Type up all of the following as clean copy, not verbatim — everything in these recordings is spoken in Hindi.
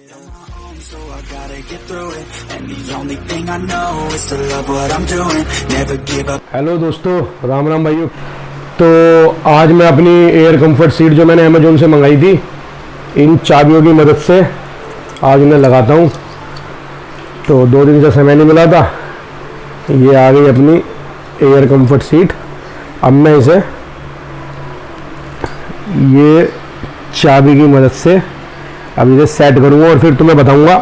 So I gotta get through it, and the only thing I know is to love what I'm doing, never give up. Hello दोस्तों, राम राम भाइयों। तो आज मैं अपनी एयर कंफर्ट सीट जो मैंने अमेजोन से मंगाई थी, इन चाबियों की मदद से आज उन्हें लगाता हूँ। तो 2 दिन से समय नहीं मिला था, ये आ गई अपनी एयर कंफर्ट सीट। अब मैं इसे ये चाबी की मदद से अब इसे सेट करूँगा और फिर तुम्हें बताऊँगा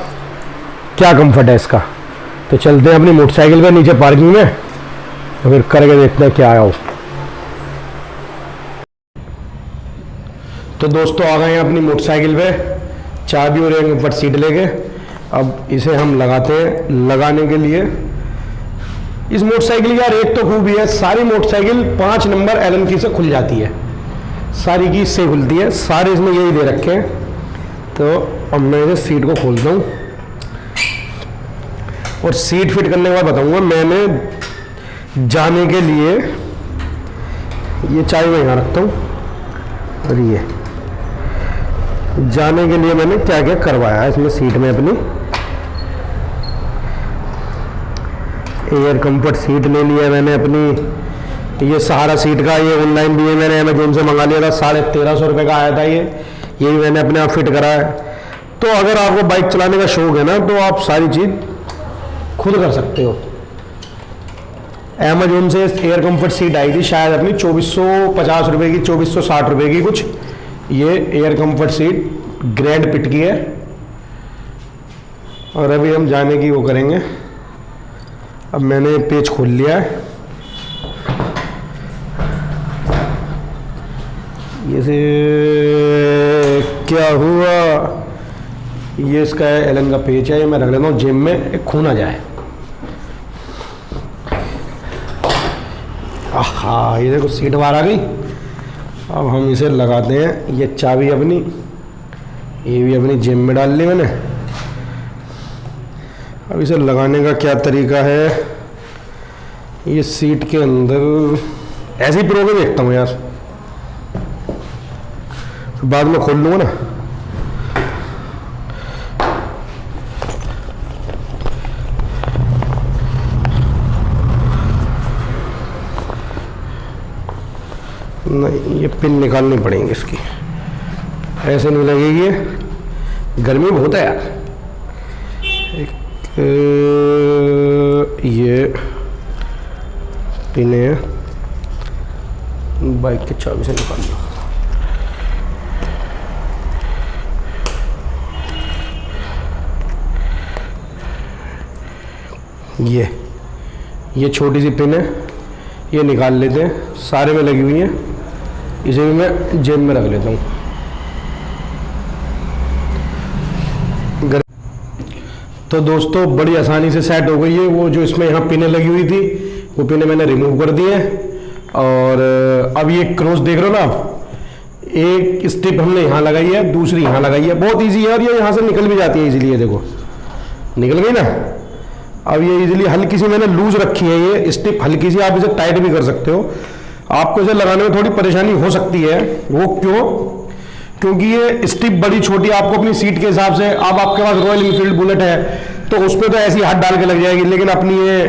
क्या कंफर्ट है इसका। तो चलते हैं अपनी मोटरसाइकिल पे नीचे पार्किंग में, तो फिर करके देखते हैं क्या आया हो। तो दोस्तों आ गए हैं अपनी मोटरसाइकिल पे चाबी और एयर कंफर्ट सीट लेके। अब इसे हम लगाते हैं। लगाने के लिए इस मोटरसाइकिल का एक तो खूबी है, सारी मोटरसाइकिल 5 नंबर एलन की से खुल जाती है, सारी की इससे खुलती है, सारे इसमें यही दे रखे हैं। तो अब मैं इसे सीट को खोलता हूँ और सीट फिट करने के बाद बताऊंगा। मैंने जाने के लिए ये चाबी मैं यहाँ रखता हूँ और ये जाने के लिए मैंने क्या क्या करवाया है इसमें सीट में। अपनी एयर कंफर्ट सीट ले लिया मैंने अपनी। ये सहारा सीट का ये ऑनलाइन भी है, मैंने अमेजोन से मंगा लिया था, 1350 रुपये का आया था। ये भी मैंने अपने आप फिट करा है। तो अगर आपको बाइक चलाने का शौक है ना, तो आप सारी चीज़ खुद कर सकते हो। अमेजोन से एयर कंफर्ट सीट आई थी शायद अपनी 2450 रुपये की, 2460 रुपये की कुछ। ये एयर कंफर्ट सीट ग्रैंड पिट की है। और अभी हम जाने की वो करेंगे। अब मैंने पेज खोल लिया है। ये से क्या हुआ, ये इसका है एलन का पेज है। ये मैं रख लेता हूँ जेब में, खो ना जाए। आहा, ये देखो सीट बाहर आ गई। अब हम इसे लगाते हैं। ये चाबी अपनी, ये भी अपनी जेब में डाल ली मैंने। अब इसे लगाने का क्या तरीका है, ये सीट के अंदर ऐसे ही प्रोग्राम देखता हूँ यार, तो बाद में खोल लूँगा ना। नहीं, ये पिन निकालनी पड़ेगी इसकी, ऐसे नहीं लगेगी। ये गर्मी बहुत है यार। ये पिन है, बाइक की चाबी से निकाल लो। ये छोटी सी पिन है, ये निकाल लेते हैं। सारे में लगी हुई है, इसे भी मैं जेब में रख लेता हूँ। तो दोस्तों बड़ी आसानी से सेट हो गई है। वो जो इसमें यहाँ पिनें लगी हुई थी, वो पिनें मैंने रिमूव कर दी है। और अब ये क्रॉस देख रहे हो ना आप, एक स्टिप हमने यहाँ लगाई है, दूसरी यहाँ लगाई है। बहुत इजी है और ये यहाँ से निकल भी जाती है इजीली। ये देखो निकल गई ना। अब ये इजीली हल्की सी मैंने लूज रखी है, ये स्टिप हल्की सी, आप इसे टाइट भी कर सकते हो। आपको इसे लगाने में थोड़ी परेशानी हो सकती है। वो क्यों? क्योंकि ये स्टिप बड़ी छोटी, आपको अपनी सीट के हिसाब से, अब आपके पास रॉयल इनफील्ड बुलेट है तो उस पर तो ऐसी हाथ डाल के लग जाएगी, लेकिन अपनी ये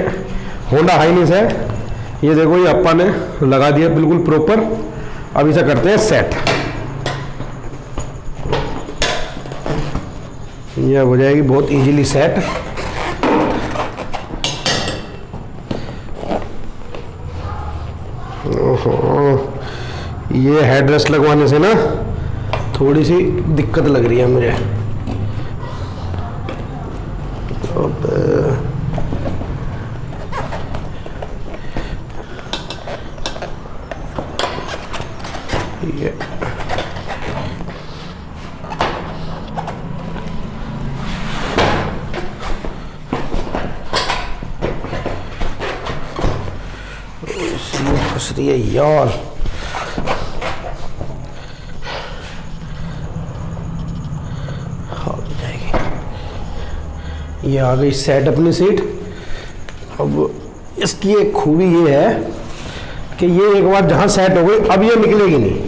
होंडा हाइनेस है, ये देखो ये अप्पा ने लगा दिया बिल्कुल प्रॉपर। अब इसे करते हैं सेट। ये हो जाएगी बहुत इजीली सेट। ये हेडरेस्ट लगवाने से ना थोड़ी सी दिक्कत लग रही है मुझे। अब ये फंस रही है यार। ये आ गई सेट अपनी सीट। अब इसकी एक खूबी ये है कि ये एक बार जहाँ सेट हो गई अब ये निकलेगी नहीं।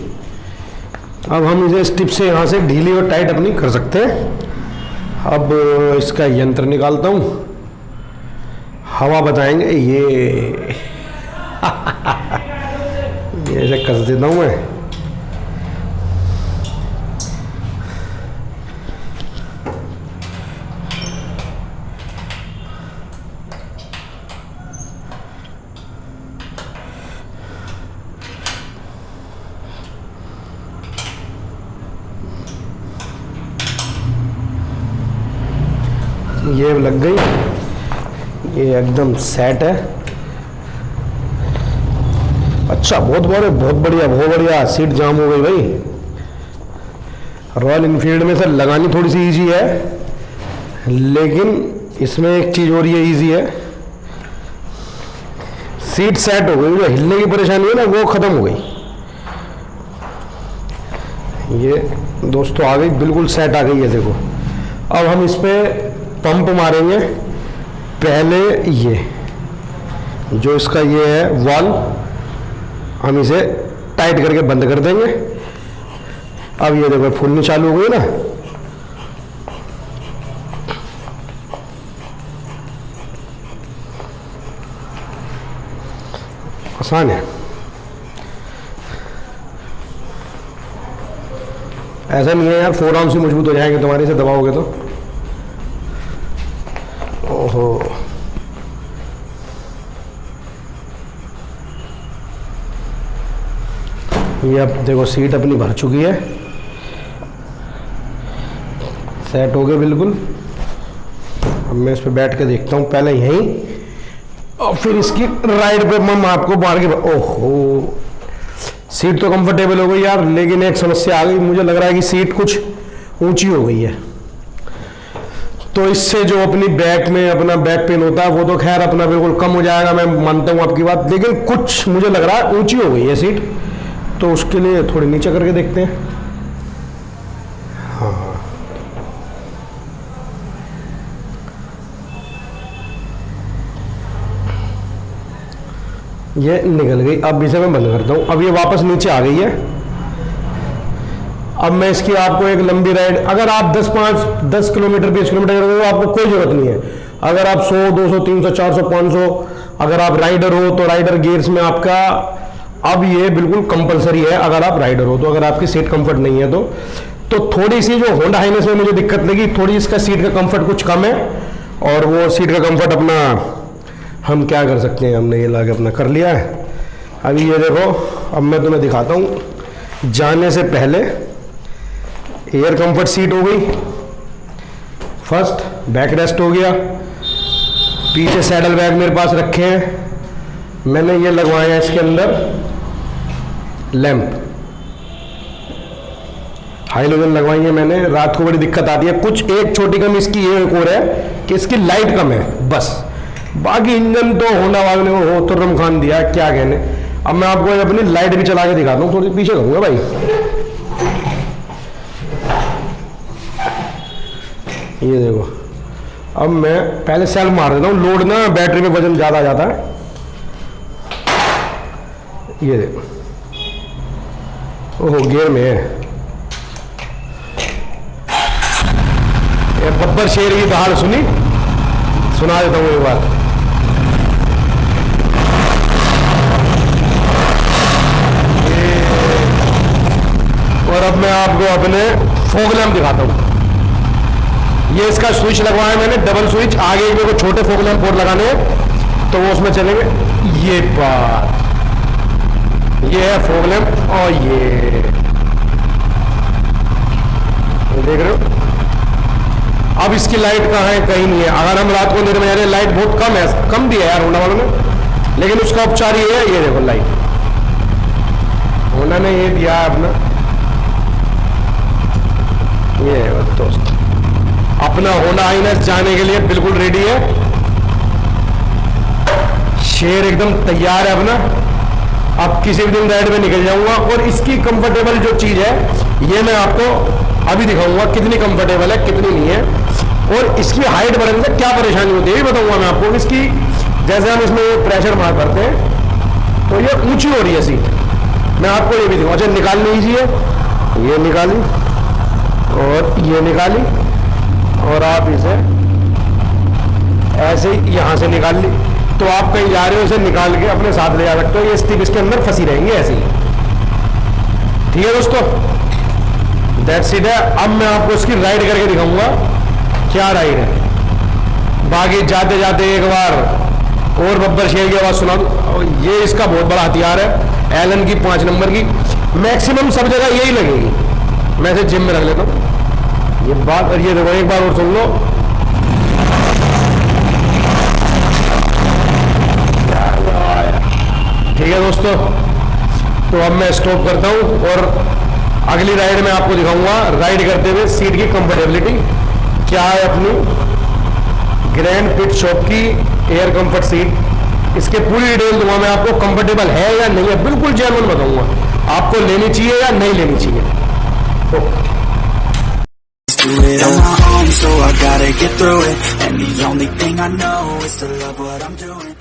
अब हम इसे स्टिप से यहाँ से ढीली और टाइट अपनी कर सकते हैं। अब इसका यंत्र निकालता हूँ, हवा बताएंगे ये ये ऐसे कस देता हूँ मैं। ये लग गई, ये एकदम सेट है। अच्छा, बहुत बढ़िया। सीट जाम हो गई भाई। रॉयल इनफील्ड में सर लगानी थोड़ी सी इजी है, लेकिन इसमें एक चीज़ और ये इजी है, सीट सेट हो गई। जो हिलने की परेशानी है ना वो ख़त्म हो गई। ये दोस्तों आ गई, बिल्कुल सेट आ गई है। देखो अब हम इस पर पंप मारेंगे। पहले ये जो इसका ये है वाल्व, हम इसे टाइट करके बंद कर देंगे। अब ये देखो फूलनी चालू हो गई ना। आसान है, ऐसा नहीं है यार 4 आर्म से मजबूत हो जाएंगे तुम्हारे से दबाओगे तो। ओहो, ये अब देखो सीट अपनी भर चुकी है, सेट हो गए बिल्कुल। अब मैं इस पे बैठ के देखता हूँ पहले यहीं, और फिर इसकी राइड पे मैं आपको मार के। ओहो, सीट तो कंफर्टेबल हो गई यार, लेकिन एक समस्या आ गई। मुझे लग रहा है कि सीट कुछ ऊंची हो गई है, तो इससे जो अपनी बैक में अपना बैक पेन होता है वो तो खैर अपना बिल्कुल कम हो जाएगा, मैं मानता हूँ आपकी बात। लेकिन कुछ मुझे लग रहा है ऊंची हो गई है सीट, तो उसके लिए थोड़ी नीचे करके देखते हैं। हाँ, ये निकल गई। अब इसे मैं बंद करता हूँ। अब ये वापस नीचे आ गई है। अब मैं इसकी आपको एक लंबी राइड, अगर आप 10 किलोमीटर 20 किलोमीटर करोगे तो आपको कोई जरूरत नहीं है। अगर आप 100 200 300 400 500 अगर आप राइडर हो तो राइडर गियर्स में आपका अब ये बिल्कुल कंपलसरी है। अगर आप राइडर हो तो, अगर आपकी सीट कंफर्ट नहीं है तो थोड़ी सी जो होंडा हाइनेस में मुझे दिक्कत लगी, थोड़ी इसका सीट का कंफर्ट कुछ कम है। और वो सीट का कंफर्ट अपना हम क्या कर सकते हैं, हमने ये लाके अपना कर लिया है। अभी ये देखो, अब मैं तुम्हें दिखाता हूँ। जाने से पहले एयर कंफर्ट सीट हो गई, फर्स्ट बैक रेस्ट हो गया, पीछे सैडल बैग मेरे पास रखे हैं। मैंने ये लगवाया है इसके अंदर लैंप, हाइलोजन लगवाई है मैंने। रात को बड़ी दिक्कत आती है। कुछ एक छोटी कमी इसकी ये एक और है कि इसकी लाइट कम है बस, बाकी इंजन तो होंडा वाले ने हो तुर्रम खान दिया, क्या कहने। अब मैं आपको अपनी लाइट भी चला के दिखाता हूँ, थोड़ी पीछे करूँगा भाई। ये देखो, अब मैं पहले सेल मार देता हूँ, लोड ना बैटरी में वजन ज़्यादा आ जाता है। ये देखो, ओहो गियर में है। ये बब्बर शेर की बहार सुनी, सुना देता हूँ एक बार। और अब मैं आपको अपने फॉग लैंप दिखाता हूँ। ये इसका स्विच लगवाया मैंने, डबल स्विच। आगे मेरे को छोटे फॉग लैंप और लगाने हैं तो वो उसमें चलेंगे। ये बात, ये है फॉग लैंप। और ये देख रहे हो, अब इसकी लाइट कहाँ है, कहीं नहीं है। अगर हम रात को अंधेरे में जा रहे हैं, लाइट बहुत कम है, कम दिया है यार होंडा वालों ने, लेकिन उसका उपचार ये है। ये देखो लाइट होंडा ने ये दिया है अपना। ये दोस्त अपना होंडा हाइनेस जाने के लिए बिल्कुल रेडी है। शेर एकदम तैयार है अपना। अब किसी भी दिन राइड में निकल जाऊंगा। और इसकी कंफर्टेबल जो चीज है ये मैं आपको अभी दिखाऊंगा, कितनी कंफर्टेबल है कितनी नहीं है, और इसकी हाइट बढ़ने से क्या परेशानी होती है ये बताऊंगा मैं आपको। इसकी जैसे हम इसमें प्रेशर मार करते हैं तो ये ऊंची हो रही है सीट, मैं आपको ये भी दिखाऊंगा। अच्छा, निकालनी ईजी है, ये निकाली और ये निकाली और आप इसे ऐसे ही यहाँ से निकाल ली, तो आप कहीं जा रहे हो इसे निकाल के अपने साथ ले जा सकते हो। ये स्टिक इसके अंदर फंसी रहेंगी ऐसे ही। ठीक है दोस्तों, दैट्स इट है। अब मैं आपको इसकी राइड करके दिखाऊंगा क्या राइड है। बाकी जाते जाते एक बार और बब्बर शेर की आवाज सुना दूं। ये इसका बहुत बड़ा हथियार है, एलन की 5 नंबर की, मैक्सिमम सब जगह यही लगेगी। मैं इसे जिम में रख लेता हूँ ये बात। और ये देखो एक बार और सुन लो, ठीक है दोस्तों। तो अब मैं स्टॉप करता हूं और अगली राइड में आपको दिखाऊंगा राइड करते हुए सीट की कंफर्टेबिलिटी क्या है अपनी ग्रैंड पिट शॉप की एयर कंफर्ट सीट। इसके पूरी डिटेल दूंगा मैं आपको, कंफर्टेबल है या नहीं है, बिल्कुल जेन्युइन बताऊंगा आपको लेनी चाहिए या नहीं लेनी चाहिए। Do it on my own, so I gotta get through it. And the only thing I know is to love what I'm doing.